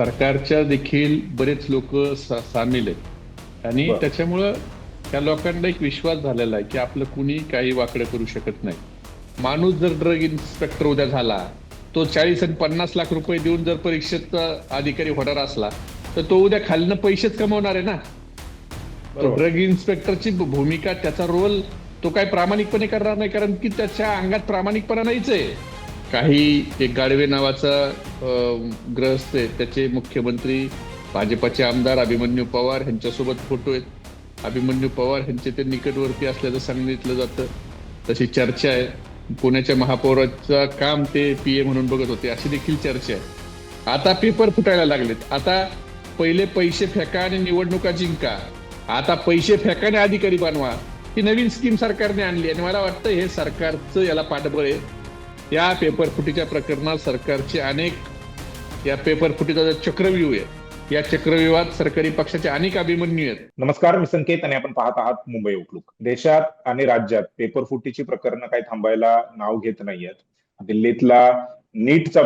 सरकारच्या देखील बरेच लोक सामील आहेत आणि बर. त्याच्यामुळं त्या लोकांना एक विश्वास झालेला आहे की आपलं कुणी काही वाकडं करू शकत नाही. माणूस जर ड्रग इन्स्पेक्टर उद्या झाला, तो 40 आणि 50 लाख रुपये देऊन जर परीक्षेचा अधिकारी होणार असला तर तो उद्या खालनं पैसेच कमवणार आहे ना. तो बरोबर. ड्रग इन्स्पेक्टरची भूमिका, त्याचा रोल तो काय प्रामाणिकपणे करणार नाही, कारण की त्याच्या अंगात प्रामाणिकपणा नाहीच आहे. काही एक गाडवे नावाचा ग्रस्त आहे, त्याचे मुख्यमंत्री भाजपाचे आमदार अभिमन्यू पवार यांच्यासोबत फोटो आहेत. अभिमन्यू पवार यांचे ते निकटवर्ती असल्याचं सांगितलं जातं. तशी चर्चा आहे. पुण्याच्या महापौराचं काम ते पीए म्हणून बघत होते अशी देखील चर्चा आहे. आता पेपर फुटायला लागलेत. आता पहिले पैसे फेका आणि निवडणुका जिंका, आता पैसे फेकाने अधिकारी बनवा, ही नवीन स्कीम सरकारने आणली आणि मला वाटतं हे सरकारचं याला पाठबळ आहे. या पेपर फुटीच्या प्रकरणात सरकारचे अनेक या पेपर फुटीचा जो चक्रव्यूह आहे, या चक्रव्यूहात सरकारी पक्षाचे अनेक अभिमन्यू आहेत. नमस्कार, मी संकेत आणि आपण पाहत आहात मुंबई आउटलुक. देशात आणि राज्यात पेपरफुटीची प्रकरणं काही थांबायला नाव घेत नाहीयेत. दिल्लीतला नीटचा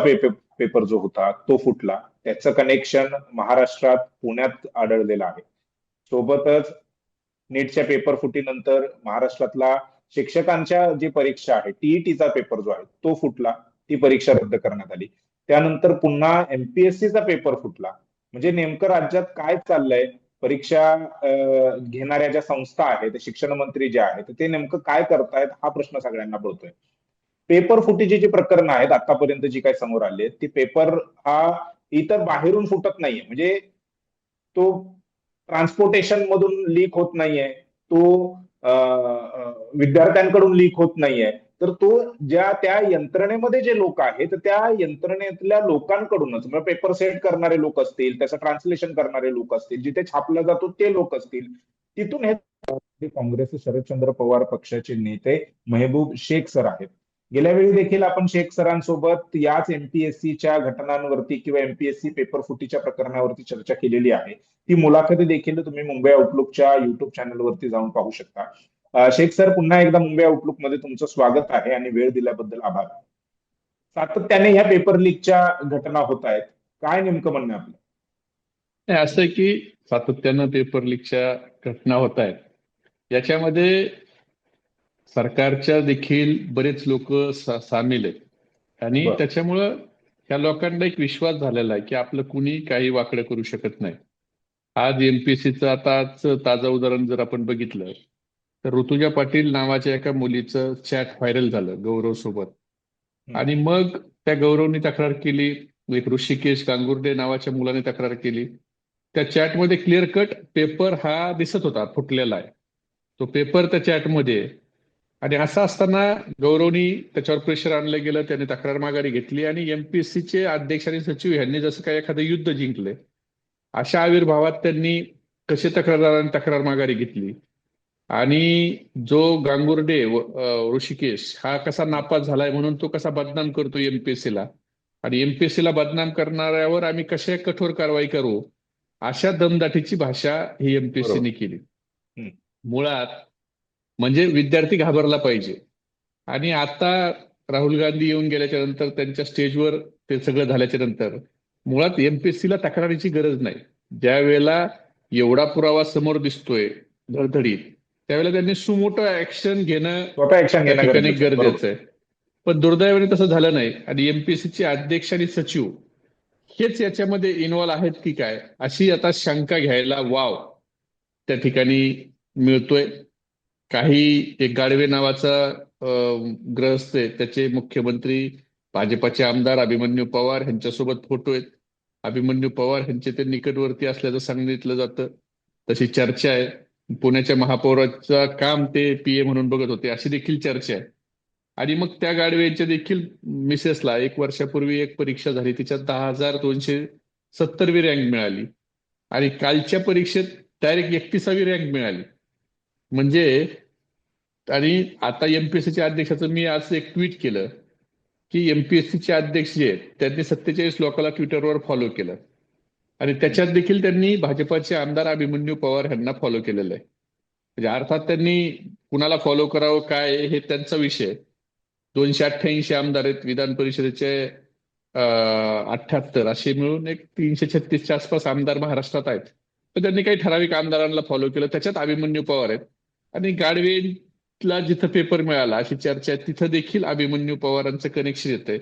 पेपर जो होता तो फुटला, त्याचं कनेक्शन महाराष्ट्रात पुण्यात आढळलेलं आहे. सोबतच नीटच्या पेपर फुटीनंतर महाराष्ट्रातला शिक्षकांच्या जी परीक्षा आहे, टीईटीचा पेपर जो आहे तो फुटला, ती परीक्षा रद्द करण्यात आली. त्यानंतर पुन्हा एमपीएससीचा पेपर फुटला. म्हणजे नेमकं राज्यात काय चाललंय, परीक्षा घेणाऱ्या ज्या संस्था आहेत, शिक्षण मंत्री जे आहेत ते नेमकं काय करतायत, हा प्रश्न सगळ्यांना पडतोय. पेपर फुटीची जी प्रकरणं आहेत आतापर्यंत जी काही समोर आली आहेत, ती पेपर हा इतर बाहेरून फुटत नाहीये. म्हणजे तो ट्रान्सपोर्टेशन मधून लीक होत नाहीये, तो विद्यार्थ्यांकडून लीक होत नाहीये, तर तो ज्या त्या यंत्रणेमध्ये जे लोक आहेत त्या यंत्रणेतल्या लोकांकडूनच, म्हणजे पेपर सेट करणारे लोक असतील, त्याचं ट्रान्सलेशन करणारे लोक असतील, जिथे छापला जातो ते लोक असतील, तिथून हे काँग्रेसचे शरदचंद्र पवार पक्षाचे नेते मेहबूब शेख सर आहेत. गेल्या वेळी देखील आपण शेख सरांसोबत याच एमपीएससीच्या घटनांवरती किंवा एमपीएससी पेपर फुटीच्या प्रकरणावरती चर्चा केलेली आहे. ती मुलाखती देखील तुम्ही मुंबई आउटलुकच्या युट्यूब चॅनलवरती जाऊन पाहू शकता. शेख सर, पुन्हा एकदा मुंबई आउटलुक मध्ये तुमचं स्वागत आहे आणि वेळ दिल्याबद्दल आभार. सातत्याने ह्या पेपर लीकच्या घटना होत आहेत, काय नेमकं म्हणणं आहे आपलं? नाही, असं आहे की सातत्यानं पेपर लीकच्या घटना होत आहेत. याच्यामध्ये सरकारच्या देखील बरेच लोक सामील आहेत आणि बरं. त्याच्यामुळं ह्या लोकांना एक विश्वास झालेला आहे की आपलं कुणी काही वाकडं करू शकत नाही. आज एमपीएससीचं आताच ताजं उदाहरण जर आपण बघितलं तर ऋतुजा पाटील नावाच्या एका मुलीचं चॅट व्हायरल झालं गौरव सोबत, आणि मग त्या गौरवनी तक्रार केली. एक ऋषिकेश गांगुर्डे नावाच्या मुलाने तक्रार केली. त्या चॅटमध्ये क्लिअर कट पेपर हा दिसत होता, फुटलेला आहे तो पेपर त्या चॅटमध्ये आहे. आणि असं असताना गौरवनी त्याच्यावर प्रेशर आणलं गेलं, त्याने तक्रार माघारी घेतली आणि एमपीएससीचे अध्यक्ष आणि सचिव यांनी जसं काय एखादं युद्ध जिंकले अशा आविर्भावात त्यांनी कसे तक्रारदारांनी तक्रार माघारी घेतली. आणि जो गांगुर्डे ऋषिकेश हा कसा नापास झालाय म्हणून तो कसा बदनाम करतो एमपीएससीला, आणि एमपीएससीला बदनाम करणाऱ्यावर आम्ही कशा कठोर कारवाई करू, अशा दमदाटीची भाषा ही एमपीएससीने केली. मुळात म्हणजे विद्यार्थी घाबरला पाहिजे. आणि आता राहुल गांधी येऊन गेल्याच्या नंतर, त्यांच्या स्टेजवर ते सगळं झाल्याच्या नंतर मुळात एमपीएससीला तक्रारीची गरज नाही. ज्या वेळेला एवढा पुरावा समोर दिसतोय धडधडीत, त्यावेळेला त्यांनी सुमोटो ऍक्शन घेणं स्वतः ऍक्शन त्या घेणं ठिकाणी गरजेचं आहे. गरजेचं आहे. पण दुर्दैवाने तसं झालं नाही आणि एमपीएससीचे अध्यक्ष आणि सचिव हेच याच्यामध्ये इन्व्हॉल्व आहेत की काय, अशी आता शंका घ्यायला वाव त्या ठिकाणी मिळतोय. काही एक गाडवे नावाचा ग्रस्त आहे, त्याचे मुख्यमंत्री भाजपाचे आमदार अभिमन्यू पवार यांच्यासोबत फोटो आहेत. अभिमन्यू पवार यांचे ते निकटवर्ती असल्याचं सांगितलं जातं. तशी चर्चा आहे. पुण्याच्या महापौराचं काम ते पीए म्हणून बघत होते अशी देखील चर्चा आहे. आणि मग त्या गाडवेच्या देखील मिसेसला 1 वर्षापूर्वी एक परीक्षा झाली, तिच्यात 10,270वी रँक मिळाली आणि कालच्या परीक्षेत डायरेक्ट 31वी रँक मिळाली. म्हणजे आणि आता एमपीएससीच्या अध्यक्षाचं मी आज एक ट्विट केलं की एमपीएससीचे अध्यक्ष जे आहेत त्यांनी 47 लोकांना ट्विटरवर फॉलो केलं आणि त्याच्यात देखील त्यांनी भाजपाचे आमदार अभिमन्यू पवार यांना फॉलो केलेलं आहे. म्हणजे अर्थात त्यांनी कुणाला फॉलो करावं काय हे त्यांचा विषय. 288 आमदार आहेत. विधान परिषदेचे 78 असे मिळून एक 336च्या आसपास आमदार महाराष्ट्रात आहेत. तर त्यांनी काही ठराविक आमदारांना फॉलो केलं, त्याच्यात अभिमन्यू पवार आहेत. आणि गाडवेला जिथं पेपर मिळाला अशी चर्चा आहे, तिथं देखील अभिमन्यू पवारांचं कनेक्शन येतंय.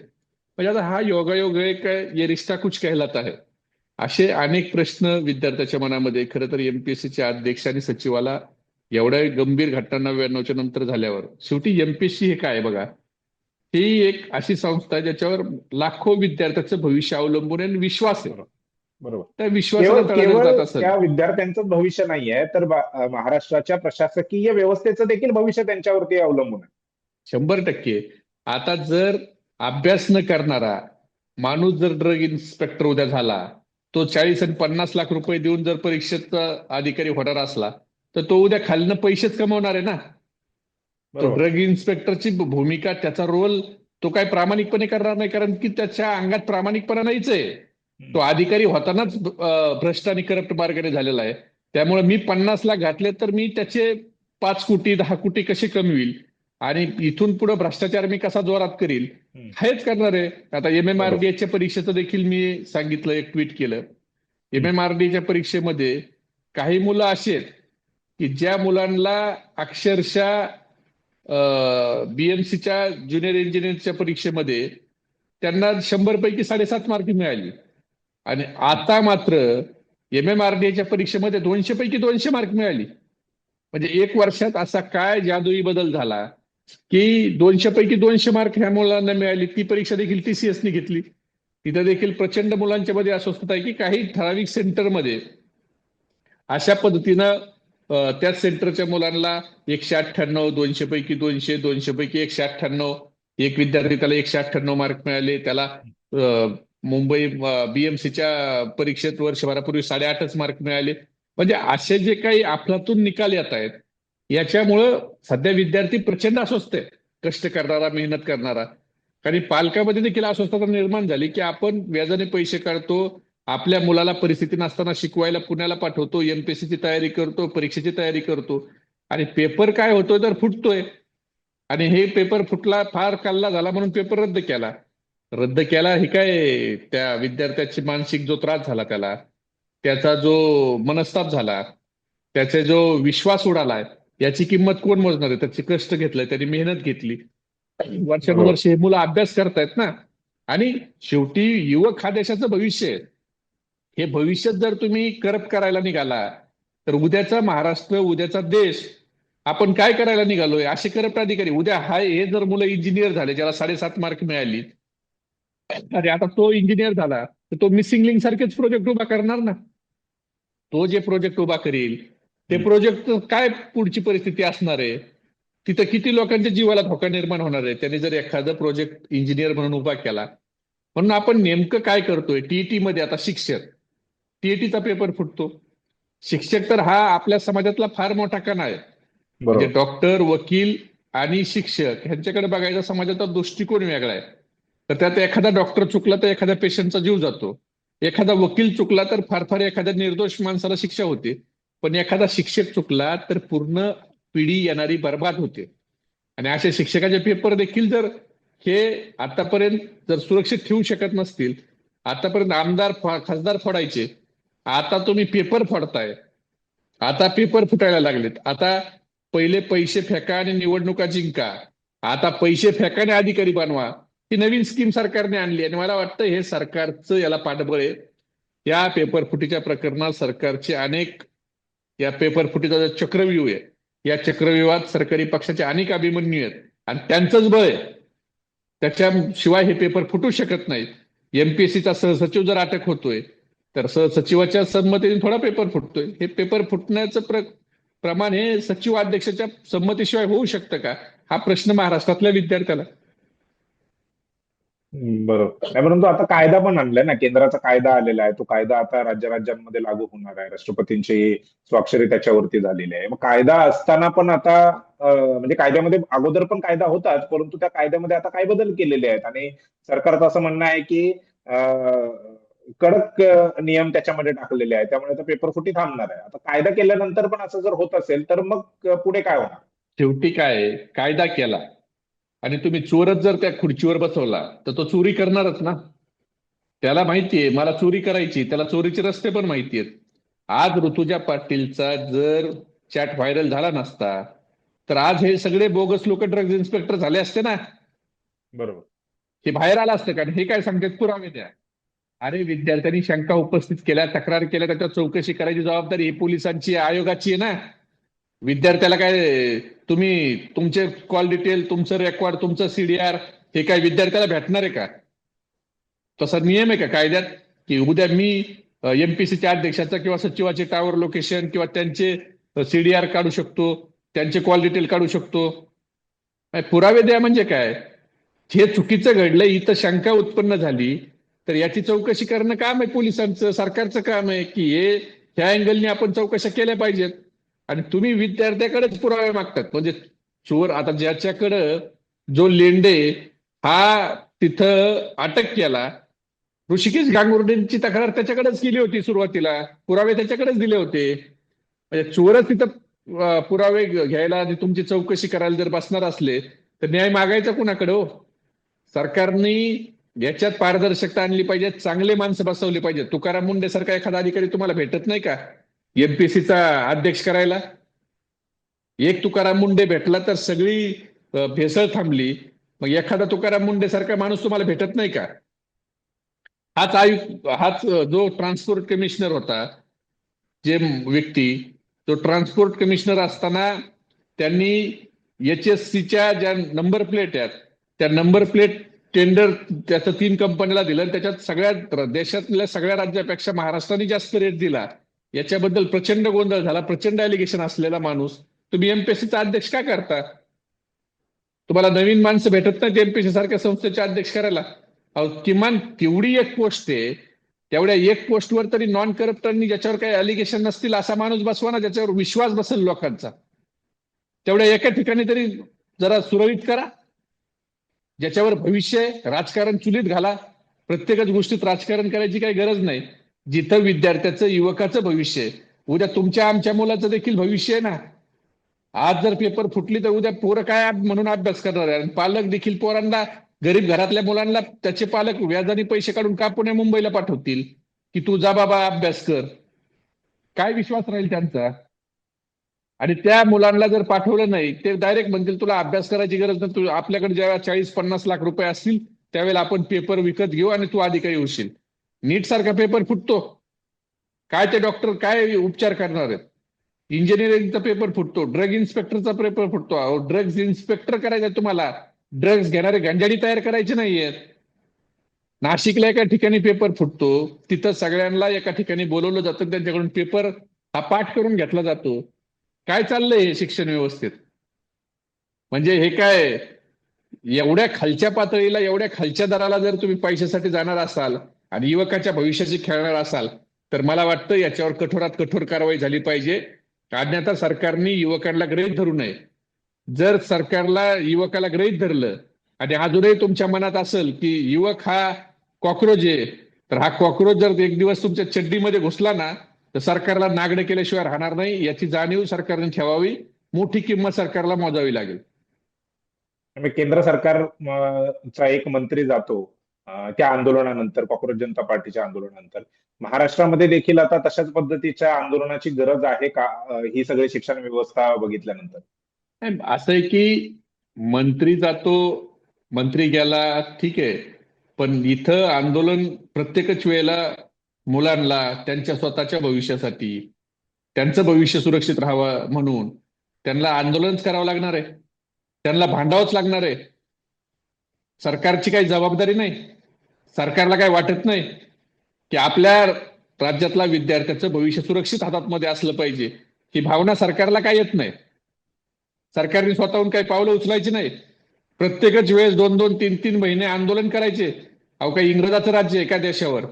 म्हणजे आता हा योगायोग आहे का, ये रिश्ता कुछ कहलाता है. असे अनेक प्रश्न विद्यार्थ्याच्या मनामध्ये खरं तर एमपीएससीच्या अध्यक्ष आणि सचिवाला एवढ्या गंभीर घटना 99च्या नंतर झाल्यावर, शेवटी एमपीएससी हे काय बघा, ही एक अशी संस्था आहे ज्याच्यावर लाखो विद्यार्थ्याचं भविष्य अवलंबून आहे आणि विश्वास आहे. बरोबर. बरोबर. त्या विश्वासाला केवळ तडा जर केवळ जात असेल, त्या विद्यार्थ्यांचंच भविष्य नाहीये, तर महाराष्ट्राच्या प्रशासकीय व्यवस्थेचं देखील भविष्य त्यांच्यावरती अवलंबून आहे. 100%. आता जर अभ्यास न करणारा माणूस जर ड्रग इन्स्पेक्टर उद्या झाला, तो 40 आणि 50 लाख रुपये देऊन जर परीक्षेचा अधिकारी होणार असला, तर तो उद्या खालनं पैसेच कमवणार आहे ना. तो बरोबर. ड्रग इन्स्पेक्टरची भूमिका, त्याचा रोल तो काय प्रामाणिकपणे करणार नाही, कारण की त्याच्या अंगात प्रामाणिकपणा नाहीच आहे. तो अधिकारी होतानाच भ्रष्ट आणि करप्ट मार्गाने झालेला आहे. त्यामुळे मी 50 लाख घातले तर मी त्याचे 5 कोटी 10 कोटी कसे कमविल आणि इथून पुढे भ्रष्टाचार मी कसा जोरात करील, हम्म. हेच करणार आहे. आता बरोबर. एमएमआरडीएच्या परीक्षेचं देखील मी सांगितलं, एक ट्विट केलं. एमएमआरडीच्या परीक्षेमध्ये काही मुलं अशी आहेत की ज्या मुलांना अक्षरशः बीएमसीच्या ज्युनियर इंजिनिअरच्या परीक्षेमध्ये त्यांना 100 पैकी 7.5 मार्क मिळाली. आणि आता मात्र एमएमआरडीएच्या परीक्षेमध्ये 200 पैकी 200 मार्क मिळाली. म्हणजे एक वर्षात असा काय जादुई बदल झाला की 200 पैकी 200 मार्क ह्या मुलांना मिळाली. ती परीक्षा देखील टीसीएसनी घेतली. तिथं देखील प्रचंड मुलांच्या मध्ये अस्वस्थता आहे की काही ठराविक सेंटरमध्ये अशा पद्धतीनं त्याच सेंटरच्या मुलांना 198, 200 पैकी 200, 200 पैकी 198, एक विद्यार्थी त्याला 198 मार्क मिळाले. त्याला मुंबई बीएमसीच्या परीक्षेत वर्षभरापूर्वी 8.5 मार्क मिळाले. म्हणजे असे जे काही अफलातून निकाल येत आहेत, याच्यामुळं सध्या विद्यार्थी प्रचंड अस्वस्थ आहे, कष्ट करणारा, मेहनत करणारा. कारण पालकामध्ये देखील अस्वस्थता निर्माण झाली की आपण व्याजाने पैसे काढतो, आपल्या मुलाला परिस्थिती नसताना शिकवायला पुण्याला पाठवतो, एमपीएससीची तयारी करतो, परीक्षेची तयारी करतो, आणि पेपर काय होतोय तर फुटतोय. आणि हे पेपर फुटला, फार कल्ला झाला म्हणून पेपर रद्द केला. रद्द केला ही काय, त्या विद्यार्थ्याची मानसिक जो त्रास झाला, त्याचा जो मनस्ताप झाला, त्याचा जो विश्वास उडालाय, याची किंमत कोण मोजणार आहे. त्याचे कष्ट घेतलंय, त्यांनी मेहनत घेतली, वर्षानुवर्ष हे मुलं अभ्यास करतायत ना. आणि शेवटी युवक हा देशाचं भविष्य आहे. हे भविष्य जर तुम्ही करप्ट करायला निघाला तर उद्याचा महाराष्ट्र, उद्याचा देश आपण काय करायला निघालोय. असे करप्ट अधिकारी उद्या हे जर मुलं इंजिनियर झाले, ज्याला 7.5 मार्क मिळाली, अरे आता तो इंजिनियर झाला तर तो मिसिंग लिंक सारखेच प्रोजेक्ट उभा करणार ना. तो जे प्रोजेक्ट उभा करील ते प्रोजेक्ट काय पुढची परिस्थिती असणार आहे, तिथं किती लोकांच्या जीवाला धोका निर्माण होणार आहे त्याने जर एखादा प्रोजेक्ट इंजिनियर म्हणून उभा केला. म्हणून आपण नेमकं काय करतोय, टीईटी मध्ये आता शिक्षक, टीईटीचा पेपर फुटतो. शिक्षक तर हा आपल्या समाजातला फार मोठा कणा आहे. म्हणजे डॉक्टर, वकील आणि शिक्षक ह्यांच्याकडे बघायचा समाजाचा दृष्टिकोन वेगळा आहे. तर त्यात एखादा डॉक्टर चुकला तर एखाद्या पेशंटचा जीव जातो, एखादा वकील चुकला तर फार फार एखाद्या निर्दोष माणसाला शिक्षा होते, पण एखादा शिक्षक चुकला तर पूर्ण पिढी येणारी बर्बाद होते. आणि अशा शिक्षकाचे पेपर देखील जर हे आतापर्यंत जर सुरक्षित ठेवू शकत नसतील, आतापर्यंत आमदार खासदार फोडायचे, आता तुम्ही पेपर फोडताय, आता पेपर फुटायला लागलेत. आता पहिले पैसे फेका आणि निवडणुका जिंका, आता पैसे फेका आणि अधिकारी बनवा, ही नवीन स्कीम सरकारने आणली. आणि मला वाटतं हे सरकारचं याला पाठबळ आहे. या पेपर फुटीच्या प्रकरणात सरकारचे अनेक, या पेपर फुटीचा जो चक्रव्यूह आहे, या चक्रव्यूहात सरकारी पक्षाचे अनेक अभिमन्यू आहेत आणि त्यांचंच बळ आहे. त्याच्याशिवाय हे पेपर फुटू शकत नाहीत. एमपीएससीचा सहसचिव जर अटक होतोय तर सहसचिवाच्या संमतीने थोडा पेपर फुटतोय. हे पेपर फुटण्याचं प्रमाण हे सचिव अध्यक्षाच्या संमतीशिवाय होऊ शकतं का, हा प्रश्न महाराष्ट्रातल्या विद्यार्थ्याला. बरोबर. नाही, परंतु आता कायदा पण आणलाय ना, केंद्राचा कायदा आलेला आहे. तो कायदा आता राज्यांमध्ये लागू होणार आहे. राष्ट्रपतींची स्वाक्षरी त्याच्यावरती झालेली आहे. मग कायदा असताना पण आता म्हणजे कायद्यामध्ये अगोदर पण कायदा होताच, परंतु त्या कायद्यामध्ये आता काय बदल केलेले आहेत आणि सरकारचं असं म्हणणं आहे की कडक नियम त्याच्यामध्ये टाकलेले आहेत, त्यामुळे आता पेपरफुटी थांबणार आहे. आता कायदा केल्यानंतर पण असं जर होत असेल तर मग पुढे काय होणार? शेवटी काय, कायदा केला आणि तुम्ही चोरच जर त्या खुर्चीवर बसवला तर तो चोरी करणारच ना. त्याला माहितीये मला चोरी करायची, त्याला चोरीचे रस्ते पण माहिती आहेत. आज ऋतुजा पाटीलचा जर चॅट व्हायरल झाला नसता तर आज हे सगळे बोगस लोक ड्रग्ज इन्स्पेक्टर झाले असते ना. बरोबर. हे बाहेर आलं असतं कारण हे काय सांगतात पुरावे द्या. अरे विद्यार्थ्यांनी शंका उपस्थित केल्या, तक्रार केल्या, त्याच्यावर चौकशी करायची जबाबदारी ही पोलिसांची आयोगाची आहे ना. विद्यार्थ्याला काय तुम्ही तुमचे कॉल डिटेल, तुमचं रेकॉर्ड, तुमचं सीडीआर हे काय विद्यार्थ्याला भेटणार आहे का? तसा नियम आहे का कायद्यात की उद्या मी एमपीसीच्या अध्यक्षाचा किंवा सचिवाचे टावर लोकेशन किंवा त्यांचे सीडीआर काढू शकतो, त्यांचे कॉल डिटेल काढू शकतो? पुरावे द्या म्हणजे काय? हे चुकीचं घडलं, इथं शंका उत्पन्न झाली तर याची चौकशी करणं काम आहे पोलिसांचं, सरकारचं काम आहे की हे ह्या अँगलने आपण चौकशा केल्या पाहिजेत. आणि तुम्ही विद्यार्थ्याकडेच पुरावे मागतात. म्हणजे चोर आता ज्याच्याकडं जो लेंडे हा तिथं अटक केला, ऋषिकेश गांगुर्डेंची तक्रार त्याच्याकडेच केली होती सुरुवातीला, पुरावे त्याच्याकडेच दिले होते. म्हणजे चोरच तिथं पुरावे घ्यायला आणि तुमची चौकशी करायला जर बसणार असले तर न्याय मागायचा कुणाकडे हो? सरकारने याच्यात पारदर्शकता आणली पाहिजे, चांगले माणसं बसवली पाहिजे. तुकाराम मुंडे सारखा एखादा अधिकारी तुम्हाला भेटत नाही का एमपीसीचा अध्यक्ष करायला? एक तुकाराम मुंडे भेटला तर सगळी भेसळ थांबली. मग एखादा तुकाराम मुंडे सारखा माणूस तुम्हाला भेटत नाही का? हाच आयुक्त, हाच जो ट्रान्सपोर्ट कमिशनर होता, जे व्यक्ती जो ट्रान्सपोर्ट कमिशनर असताना त्यांनी HSCच्या ज्या नंबर प्लेट आहेत त्या नंबर प्लेट टेंडर त्याचं 3 कंपन्याला दिलं आणि त्याच्यात सगळ्या देशातल्या सगळ्या राज्यापेक्षा महाराष्ट्राने जास्त रेट दिला. याच्याबद्दल प्रचंड गोंधळ झाला, प्रचंड अलिगेशन असलेला माणूस तुम्ही एमपीएससीचा अध्यक्ष का करता? तुम्हाला नवीन माणसं भेटत नाहीत एमपीएससी सारख्या संस्थेचे अध्यक्ष करायला? किमान तेवढी एक पोस्ट आहे, तेवढ्या एक पोस्टवर तरी नॉन करप्टरनी ज्याच्यावर काही अलिगेशन नसतील असा माणूस बसवा ना, ज्याच्यावर विश्वास बसेल लोकांचा. तेवढ्या एका ठिकाणी तरी जरा सुरळीत करा, ज्याच्यावर भविष्य आहे. राजकारण चुलीत घाला. प्रत्येकच गोष्टीत राजकारण करायची काही गरज नाही. जिथं विद्यार्थ्याचं, युवकाचं भविष्य आहे, उद्या तुमच्या आमच्या मुलाचं देखील भविष्य आहे ना. आज जर पेपर फुटली तर उद्या पोरं काय म्हणून अभ्यास करणार आहे? आणि पालक देखील पोरांना, गरीब घरातल्या मुलांना त्याचे पालक व्याजाने पैसे काढून का पुणे मुंबईला पाठवतील की तू जा बाबा अभ्यास कर? काय विश्वास राहील त्यांचा? आणि त्या मुलांना जर पाठवलं नाही ते डायरेक्ट म्हणतील तुला अभ्यास करायची गरज नाही, तू आपल्याकडे जेव्हा 40-50 लाख रुपये असतील त्यावेळेला आपण पेपर विकत घेऊ आणि तू अधिकारी होशील. नीट सारखा पेपर फुटतो, काय ते डॉक्टर काय उपचार करणार आहेत? इंजिनिअरिंगचा पेपर फुटतो, ड्रग इन्स्पेक्टरचा पेपर फुटतो. अहो ड्रग्ज इन्स्पेक्टर करायचं तुम्हाला, ड्रग्ज घेणारे गंजाडी तयार करायचे नाहीयेत. नाशिकला एका ठिकाणी पेपर फुटतो, तिथं सगळ्यांना एका ठिकाणी बोलवलं जातं, त्यांच्याकडून पेपर हा पाठ करून घेतला जातो. काय चाललंय हे शिक्षण व्यवस्थेत? म्हणजे हे काय एवढ्या खालच्या पातळीला, एवढ्या खालच्या दराला जर तुम्ही पैशासाठी जाणार असाल आणि युवकाच्या भविष्याशी खेळणार असाल तर मला वाटतं याच्यावर कठोरात कठोर कारवाई झाली पाहिजे. अन्यथा सरकारने युवकांना गृहीत धरू नये. जर सरकारला युवकाला गृहीत धरलं आणि अजूनही तुमच्या मनात असेल की युवक हा कॉक्रोच आहे, तर हा कॉक्रोच जर एक दिवस तुमच्या चड्डीमध्ये घुसला ना तर सरकारला नागडे केल्याशिवाय राहणार नाही. याची जाणीव सरकारने ठेवावी. मोठी किंमत सरकारला मोजावी लागेल. केंद्र सरकार चा एक मंत्री जातो त्या आंदोलनानंतर, कॉक्रोच जनता पार्टीच्या आंदोलनानंतर. महाराष्ट्रामध्ये देखील आता तशाच पद्धतीच्या आंदोलनाची गरज आहे का, ही सगळी शिक्षण व्यवस्था बघितल्यानंतर? असं आहे की मंत्री जातो, मंत्री गेला ठीक आहे, पण इथं आंदोलन प्रत्येकच वेळेला मुलांना त्यांच्या स्वतःच्या भविष्यासाठी, त्यांचं भविष्य सुरक्षित राहावं म्हणून त्यांना आंदोलनच करावं लागणार आहे, त्यांना भांडावंच लागणार आहे. सरकारची काही जबाबदारी नाही. सरकारला काय वाटत नाही की आपल्या राज्यातला विद्यार्थ्याचं भविष्य सुरक्षित हातामध्ये असलं पाहिजे? ही भावना सरकारला काय येत नाही. सरकारने स्वतःहून काही पावलं उचलायची नाही. प्रत्येकच वेळेस 2-2, 3-3 महिने आंदोलन करायचे. अहो काही इंग्रजाचं राज्य आहे का देशावर?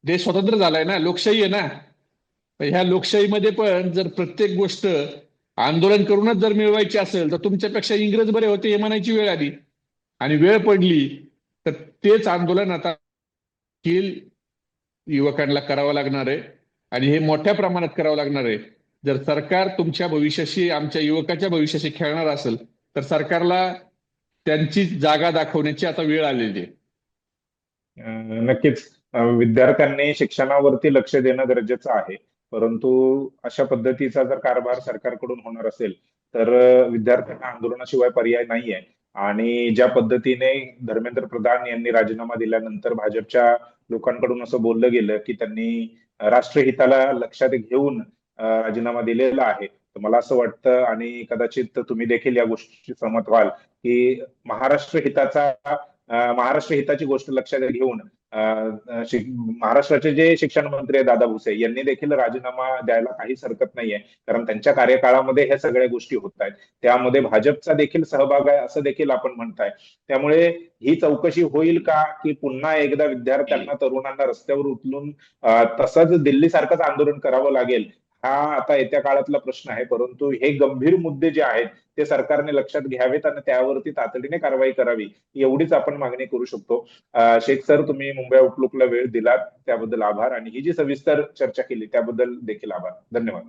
देश स्वतंत्र झालाय ना, लोकशाही आहे ना. ह्या लोकशाहीमध्ये पण जर प्रत्येक गोष्ट आंदोलन करूनच जर मिळवायची असेल तर तुमच्यापेक्षा इंग्रज बरे होते हे म्हणायची वेळ आली. आणि वेळ पडली तर तेच आंदोलन आता युवकांना करावं लागणार आहे आणि हे मोठ्या प्रमाणात करावं लागणार आहे. जर सरकार तुमच्या भविष्याशी, आमच्या युवकाच्या भविष्याशी खेळणार असेल तर सरकारला त्यांची जागा दाखवण्याची आता वेळ आलेली आहे. नक्कीच. विद्यार्थ्यांनी शिक्षणावरती लक्ष देणं गरजेचं आहे. परंतु अशा पद्धतीचा जर कारभार सरकारकडून होणार असेल तर विद्यार्थ्यांना आंदोलनाशिवाय पर्याय नाहीये. आणि ज्या पद्धतीने धर्मेंद्र प्रधान यांनी राजीनामा दिल्यानंतर भाजपच्या लोकांकडून असं बोललं गेलं की त्यांनी राष्ट्रहिताला लक्षात घेऊन राजीनामा दिलेला आहे. तर मला असं वाटतं आणि कदाचित तुम्ही देखील या गोष्टीशी सहमत व्हाल की महाराष्ट्र हिताची गोष्ट लक्षात घेऊन महाराष्ट्राचे जे शिक्षण मंत्री आहे दादा भुसे यांनी देखील राजीनामा द्यायला काहीच हरकत नाहीये. कारण त्यांच्या कार्यकाळामध्ये ह्या सगळ्या गोष्टी होत आहेत. त्यामध्ये भाजपचा देखील सहभाग आहे असं देखील आपण म्हणताय. त्यामुळे ही चौकशी होईल का की पुन्हा एकदा विद्यार्थ्यांना तरुणांना रस्त्यावर उचलून तसंच दिल्ली सारखंच आंदोलन करावं लागेल, हा आता येत्या काळातला प्रश्न आहे. परंतु हे गंभीर मुद्दे जे आहेत ते सरकारने लक्षात घ्यावेत आणि त्यावरती तातडीने कारवाई करावी, एवढीच आपण मागणी करू शकतो. शेख सर, तुम्ही मुंबई आउटलुकला वेळ दिलात त्याबद्दल आभार आणि ही जी सविस्तर चर्चा केली त्याबद्दल देखील आभार. धन्यवाद.